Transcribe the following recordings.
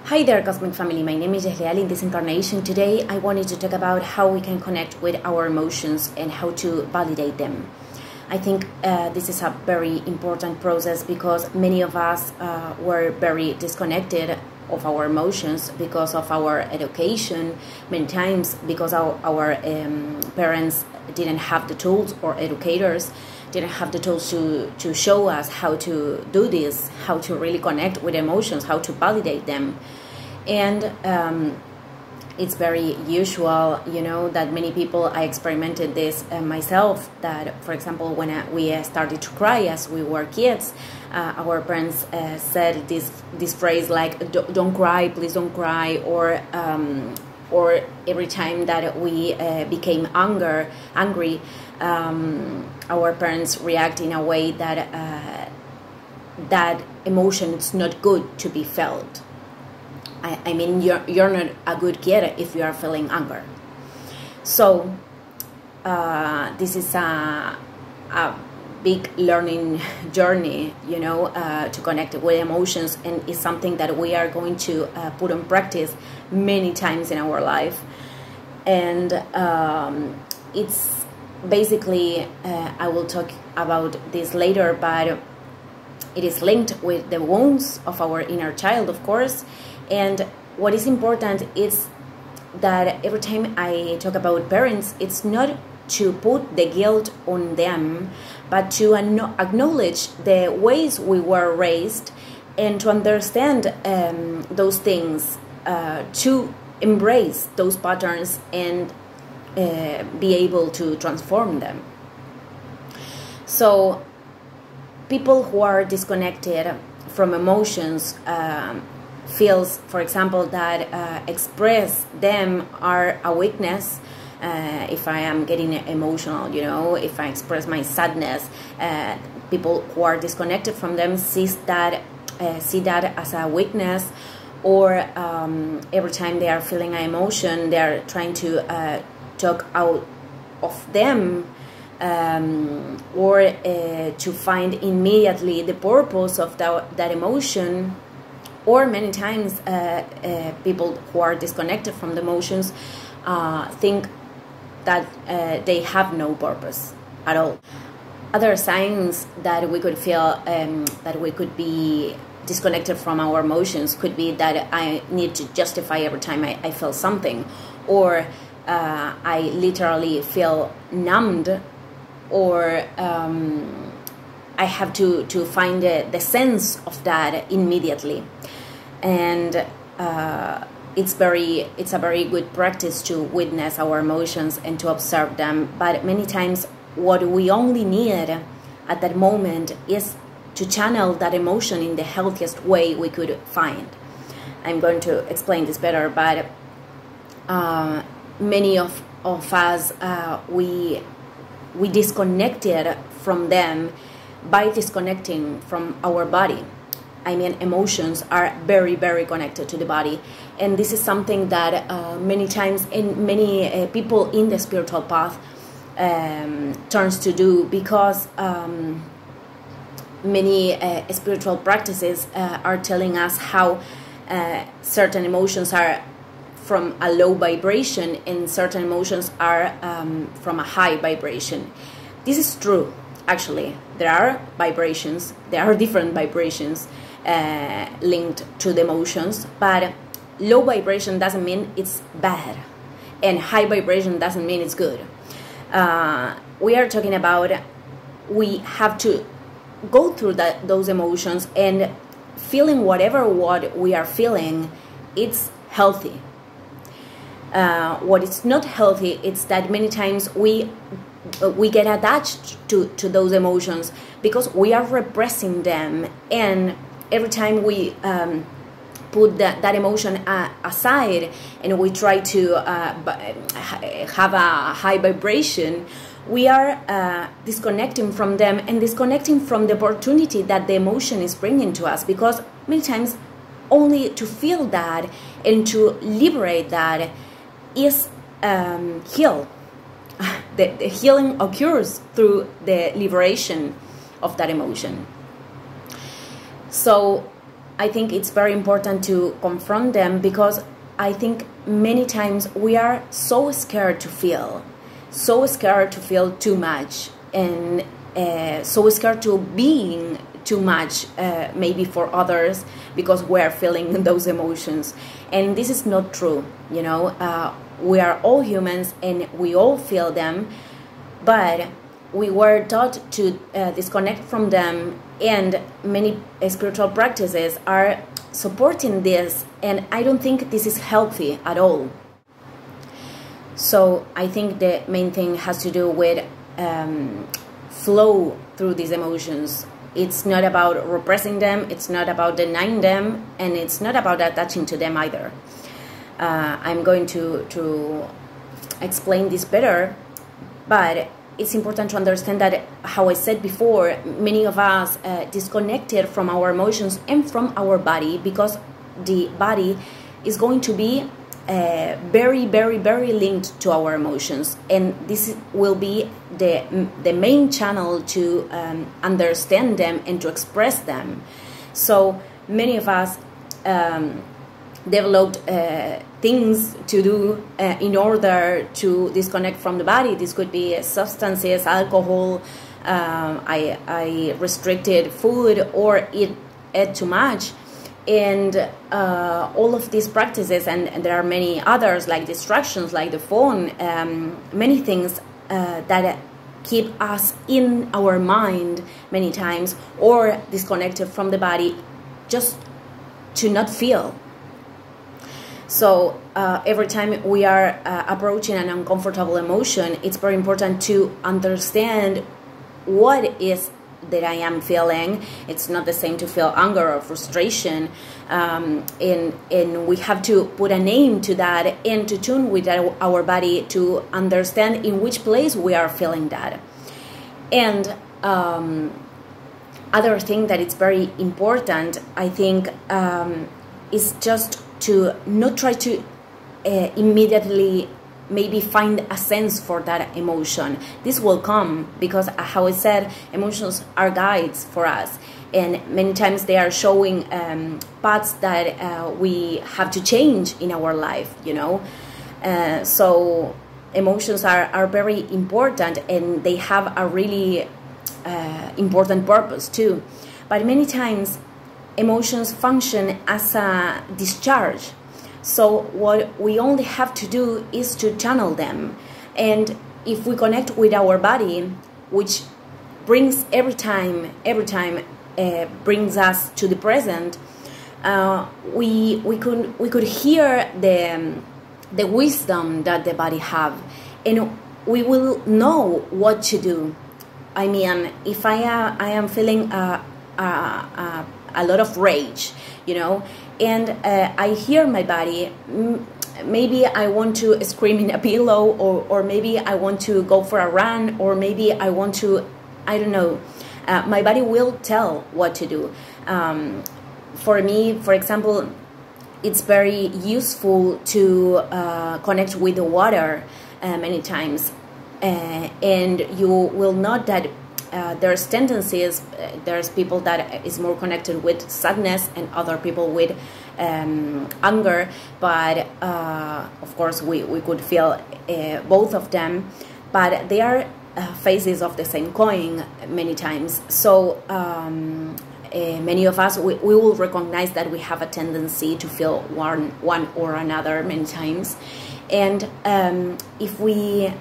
Hi there, Cosmic Family. My name is Yahliel. In this incarnation today, I wanted to talk about how we can connect with our emotions and how to validate them. I think this is a very important process because many of us were very disconnected of our emotions because of our education, many times because our parents didn't have the tools, or educators didn't have the tools to show us how to do this, how to really connect with emotions, how to validate them. And it's very usual, that many people, I experimented this myself, that, for example, when we started to cry as we were kids, our parents said this phrase like, don't cry, please don't cry, or every time that we became angry, our parents react in a way that that emotion is not good to be felt. I mean, you're not a good kid if you are feeling anger. So this is a big learning journey, to connect with emotions, and it's something that we are going to put on practice many times in our life. And it's basically, I will talk about this later, but it is linked with the wounds of our inner child, of course. And what is important is that every time I talk about parents, it's not to put the guilt on them, but to acknowledge the ways we were raised and to understand those things, to embrace those patterns and be able to transform them. So people who are disconnected from emotions feels, for example, that express them are a weakness. If I am getting emotional, if I express my sadness, people who are disconnected from them see that as a weakness, or every time they are feeling an emotion, they are trying to talk out of them, or to find immediately the purpose of that emotion. Or many times people who are disconnected from the emotions think that they have no purpose at all. Other signs that we could feel that we could be disconnected from our emotions could be that I need to justify every time I feel something, or I literally feel numbed, or I have to find the sense of that immediately. And it's a very good practice to witness our emotions and to observe them. But many times what we only need at that moment is to channel that emotion in the healthiest way we could find. I'm going to explain this better, but many of us, we disconnected from them by disconnecting from our body. I mean, emotions are very, very connected to the body. And this is something that many times many people in the spiritual path turns to do, because many spiritual practices are telling us how certain emotions are from a low vibration and certain emotions are from a high vibration. This is true. Actually, there are vibrations, there are different vibrations linked to the emotions, but low vibration doesn't mean it's bad, and high vibration doesn't mean it's good. We are talking about we have to go through those emotions, and feeling what we are feeling, it's healthy. What is not healthy, it's that many times we get attached to those emotions because we are repressing them, and every time we put that emotion aside and we try to have a high vibration, we are disconnecting from them and disconnecting from the opportunity that the emotion is bringing to us, because many times only to feel that and to liberate that is heal. The healing occurs through the liberation of that emotion. So I think it's very important to confront them, because I think many times we are so scared to feel too much, and so scared to being too much, maybe for others, because we're feeling those emotions. And this is not true, you know. We are all humans and we all feel them, but we were taught to disconnect from them, and many spiritual practices are supporting this, and I don't think this is healthy at all. So I think the main thing has to do with flow through these emotions. It's not about repressing them, it's not about denying them, and it's not about attaching to them either. I'm going to explain this better, but it's important to understand that, how I said before, many of us disconnected from our emotions and from our body, because the body is going to be very, very, very linked to our emotions, and this will be the main channel to understand them and to express them. So many of us developed things to do in order to disconnect from the body. This could be substances, alcohol, I restricted food, or ate too much, and all of these practices, and there are many others, like distractions, like the phone, many things that keep us in our mind many times, or disconnected from the body, just to not feel. So every time we are approaching an uncomfortable emotion, it's very important to understand what is that I am feeling. It's not the same to feel anger or frustration, and we have to put a name to that, and to tune with our body to understand in which place we are feeling that. And other thing that is very important, I think, is just to not try to immediately maybe find a sense for that emotion. This will come, because, how I said, emotions are guides for us, and many times they are showing paths that we have to change in our life, you know. So emotions are very important, and they have a really important purpose too. But many times emotions function as a discharge. So what we only have to do is to channel them. And if we connect with our body, which brings every time brings us to the present, we could hear the wisdom that the body have, and we will know what to do. I mean, if I am feeling a lot of rage, you know, and I hear my body, maybe I want to scream in a pillow, or maybe I want to go for a run, or maybe I want to, I don't know, my body will tell what to do. For me, for example, it's very useful to connect with the water many times, and you will note that there's tendencies, there's people that is more connected with sadness, and other people with anger, but of course we could feel both of them, but they are faces of the same coin many times. So many of us, we will recognize that we have a tendency to feel one or another many times, and if we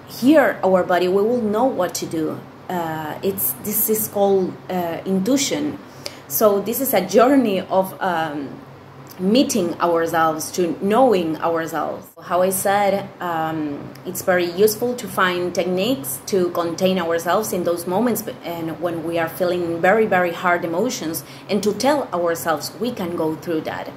hear our body, we will know what to do. This is called intuition. So this is a journey of meeting ourselves, to knowing ourselves. How I said, it's very useful to find techniques to contain ourselves in those moments, and when we are feeling very, very hard emotions, and to tell ourselves we can go through that.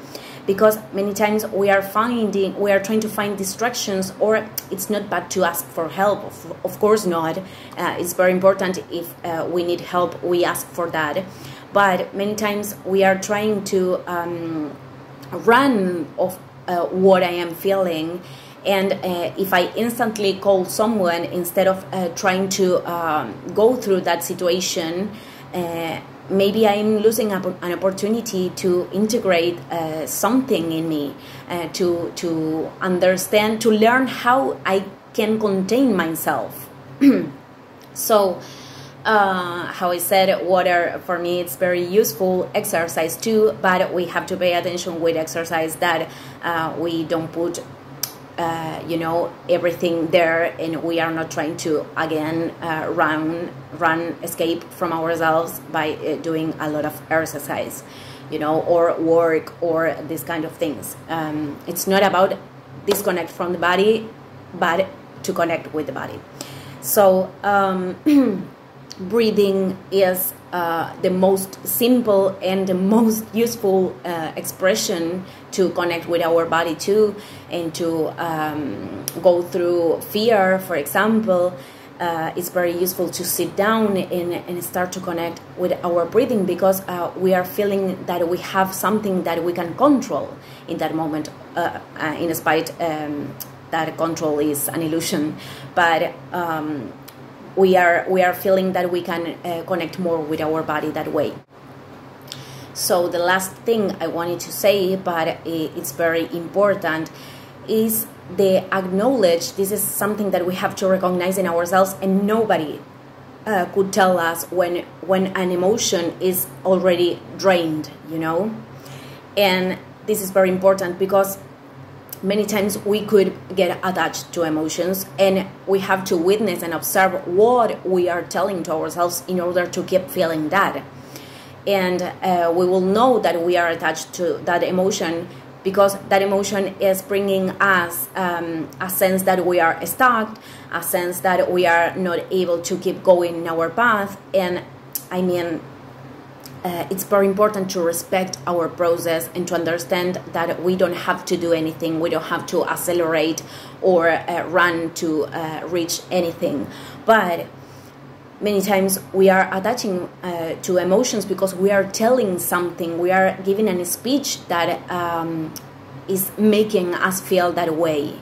Because many times we are trying to find distractions, or it's not bad to ask for help, of course not. It's very important, if we need help, we ask for that. But many times we are trying to run of what I am feeling, and if I instantly call someone instead of trying to go through that situation, maybe I'm losing an opportunity to integrate something in me, to understand, to learn how I can contain myself. So, how I said, water for me it's very useful, exercise too, but we have to pay attention with exercise that we don't put everything there, and we are not trying to again escape from ourselves by doing a lot of exercise, or work or these kind of things. It's not about disconnect from the body, but to connect with the body. So breathing is the most simple and the most useful expression to connect with our body too, and to go through fear, for example. It's very useful to sit down and start to connect with our breathing, because we are feeling that we have something that we can control in that moment, in spite that control is an illusion, but we are feeling that we can connect more with our body that way. So the last thing I wanted to say, but it's very important, is the acknowledge. This is something that we have to recognize in ourselves, and nobody could tell us when an emotion is already drained, And this is very important, because many times we could get attached to emotions, and we have to witness and observe what we are telling to ourselves in order to keep feeling that. And we will know that we are attached to that emotion, because that emotion is bringing us a sense that we are stuck, a sense that we are not able to keep going in our path. And I mean, it's very important to respect our process and to understand that we don't have to do anything. We don't have to accelerate or run to reach anything. But many times we are attaching to emotions because we are telling something. We are giving a speech that is making us feel that way.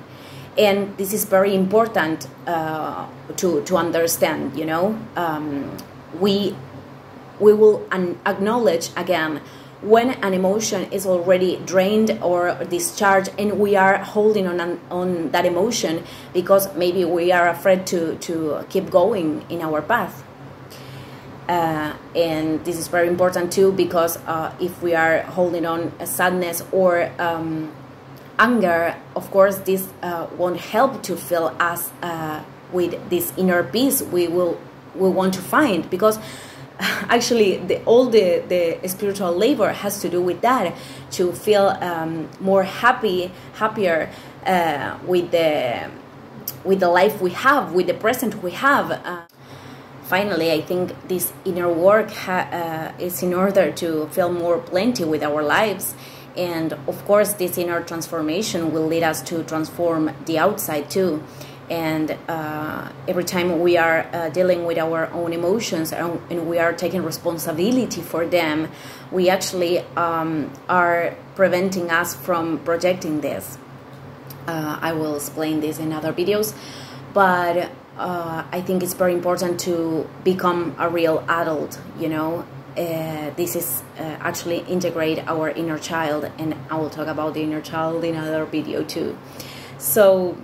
And this is very important to understand, we will acknowledge again when an emotion is already drained or discharged, and we are holding on that emotion because maybe we are afraid to keep going in our path. And this is very important too, because if we are holding on a sadness or anger, of course this won't help to fill us with this inner peace we want to find, because actually all the spiritual labor has to do with that, to feel more happier with the life we have, with the present we have. Finally, I think this inner work is in order to feel more plenty with our lives. And of course, this inner transformation will lead us to transform the outside too. And every time we are dealing with our own emotions and we are taking responsibility for them, we actually are preventing us from projecting this. I will explain this in other videos, but I think it's very important to become a real adult, this is actually integrate our inner child, and I will talk about the inner child in another video too. So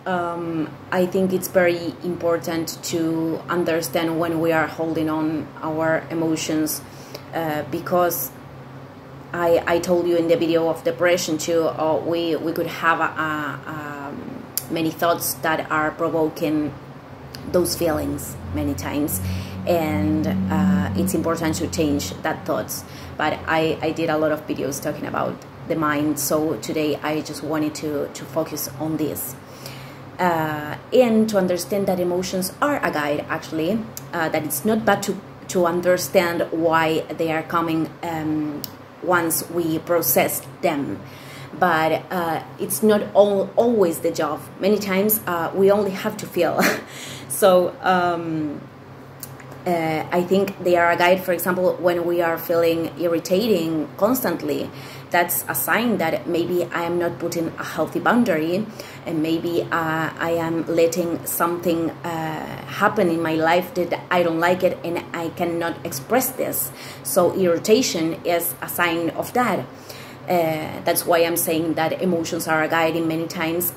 I think it's very important to understand when we are holding on our emotions, because I told you in the video of depression too, we could have many thoughts that are provoking those feelings many times, and it's important to change that thoughts. But I did a lot of videos talking about the mind, so today I just wanted to focus on this. And to understand that emotions are a guide, actually, that it's not bad to understand why they are coming once we process them, but it's not always the job. Many times we only have to feel. So I think they are a guide. For example, when we are feeling irritating constantly, that's a sign that maybe I am not putting a healthy boundary, and maybe I am letting something happen in my life that I don't like it and I cannot express this. So irritation is a sign of that. That's why I'm saying that emotions are a guide in many times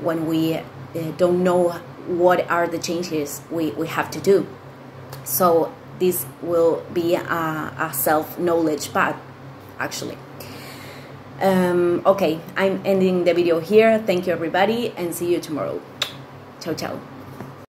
when we don't know what are the changes we have to do. So this will be a self-knowledge path, actually. Okay, I'm ending the video here. Thank you everybody, and see you tomorrow. Ciao ciao.